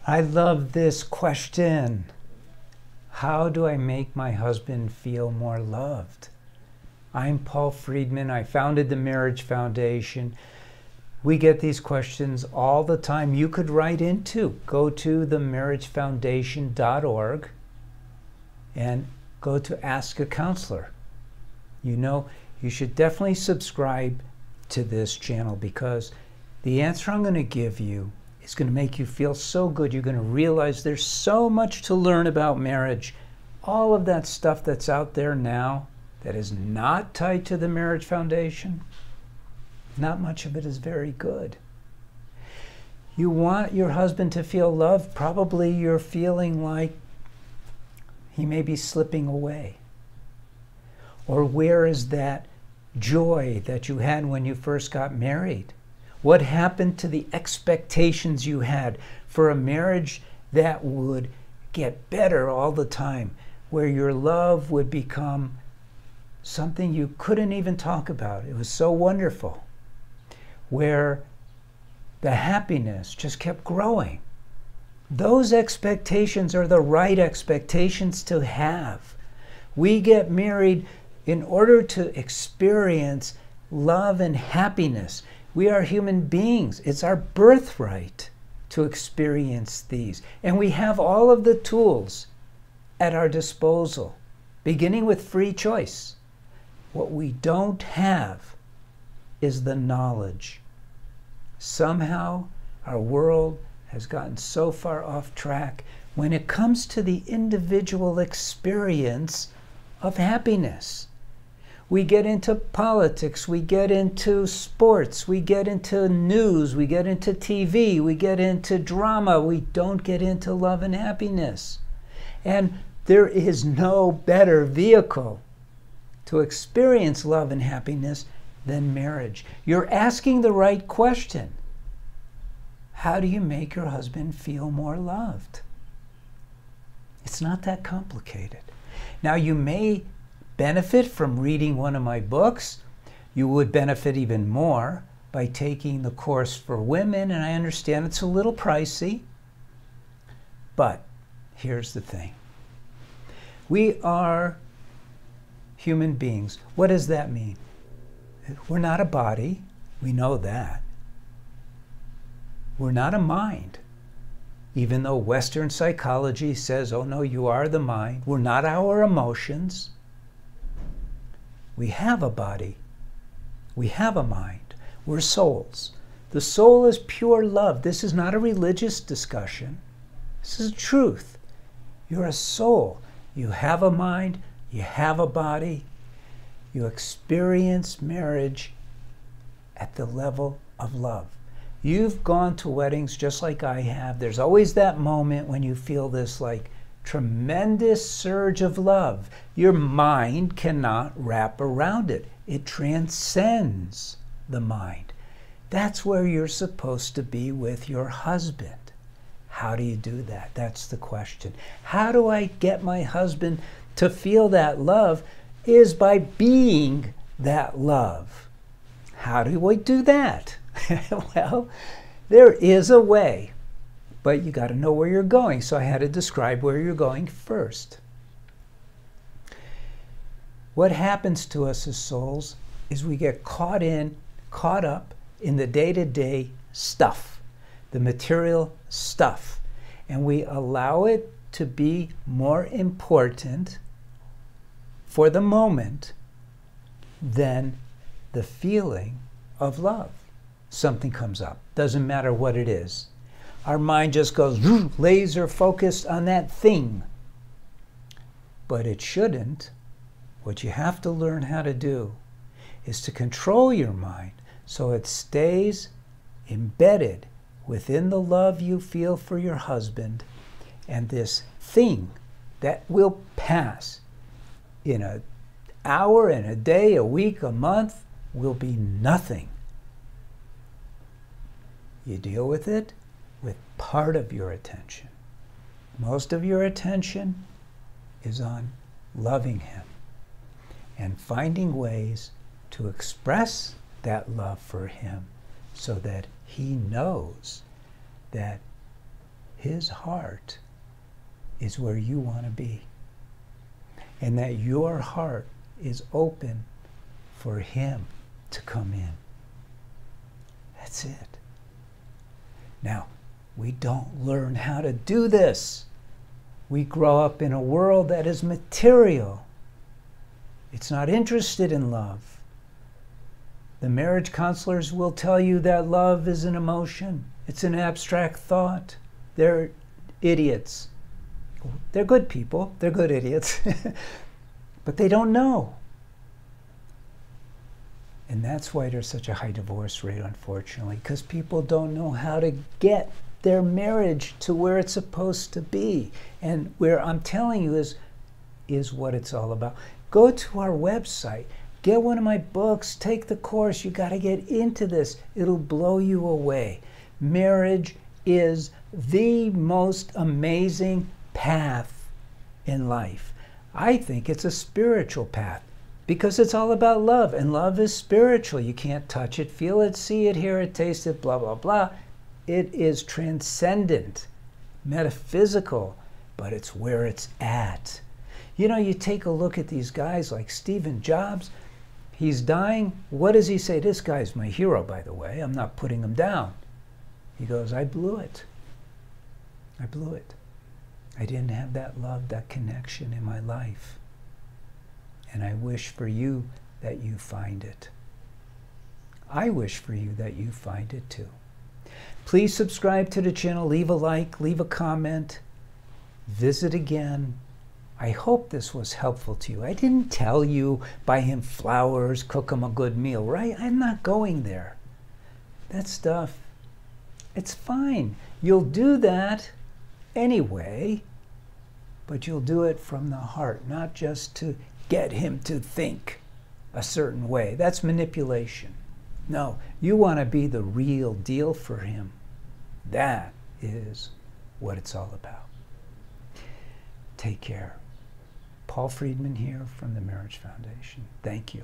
I love this question. How do I make my husband feel more loved? I'm Paul Friedman. I founded the Marriage Foundation. We get these questions all the time. You could write into, go to themarriagefoundation.org and go to Ask a Counselor. You know, you should definitely subscribe to this channel because the answer I'm going to give you is going to make you feel so good. You're going to realize there's so much to learn about marriage. All of that stuff that's out there now that is not tied to the Marriage Foundation, not much of it is very good. You want your husband to feel loved. Probably you're feeling like he may be slipping away. Or where is that joy that you had when you first got married? What happened to the expectations you had for a marriage that would get better all the time, where your love would become something you couldn't even talk about? It was so wonderful. Where the happiness just kept growing. Those expectations are the right expectations to have. We get married in order to experience love and happiness. We are human beings. It's our birthright to experience these. And we have all of the tools at our disposal, beginning with free choice. What we don't have is the knowledge. Somehow our world has gotten so far off track when it comes to the individual experience of happiness. We get into politics, we get into sports, we get into news, we get into TV, we get into drama. We don't get into love and happiness. And there is no better vehicle to experience love and happiness than marriage. You're asking the right question. How do you make your husband feel more loved? It's not that complicated. Now, you may benefit from reading one of my books. You would benefit even more by taking the course for women, and I understand it's a little pricey, but here's the thing. We are human beings. What does that mean? We're not a body. We know that. We're not a mind. Even though Western psychology says, oh no, you are the mind. We're not our emotions. We have a body. We have a mind. We're souls. The soul is pure love. This is not a religious discussion. This is truth. You're a soul. You have a mind. You have a body. You experience marriage at the level of love. You've gone to weddings just like I have. There's always that moment when you feel this like tremendous surge of love. Your mind cannot wrap around it. It transcends the mind. That's where you're supposed to be with your husband. How do you do that? That's the question. How do I get my husband to feel that love? Is by being that love. How do we do that? Well, there is a way, but you got to know where you're going. So I had to describe where you're going first. What happens to us as souls is we get caught up in the day-to-day stuff, the material stuff, and we allow it to be more important for the moment than the feeling of love. Something comes up. Doesn't matter what it is. Our mind just goes laser focused on that thing. But it shouldn't. What you have to learn how to do is to control your mind so it stays embedded within the love you feel for your husband, and this thing that will pass in an hour, in a day, a week, a month, will be nothing. You deal with it with part of your attention. Most of your attention is on loving him and finding ways to express that love for him so that he knows that His heart is where you want to be. And that your heart is open for him to come in. That's it. Now, we don't learn how to do this. We grow up in a world that is material. It's not interested in love. The marriage counselors will tell you that love is an emotion. It's an abstract thought. They're idiots. They're good people. They're good idiots. But they don't know. And that's why there's such a high divorce rate, unfortunately, because people don't know how to get their marriage to where it's supposed to be. And where I'm telling you is what it's all about. Go to our website. Get one of my books. Take the course. You got to get into this. It'll blow you away. Marriage is the most amazing path in life. I think it's a spiritual path because it's all about love, and love is spiritual. You can't touch it, feel it, see it, hear it, taste it, blah, blah, blah. It is transcendent, metaphysical, but it's where it's at. You know, you take a look at these guys like Stephen Jobs. He's dying. What does he say? This guy's my hero, by the way. I'm not putting him down. He goes, I blew it. I blew it. I didn't have that love, that connection in my life. And I wish for you that you find it. I wish for you that you find it too. Please subscribe to the channel, leave a like, leave a comment, visit again. I hope this was helpful to you. I didn't tell you buy him flowers, cook him a good meal, right? I'm not going there. That stuff, it's fine. You'll do that anyway, but you'll do it from the heart, not just to get him to think a certain way. That's manipulation. No, you want to be the real deal for him. That is what it's all about. Take care. Paul Friedman here from the Marriage Foundation. Thank you.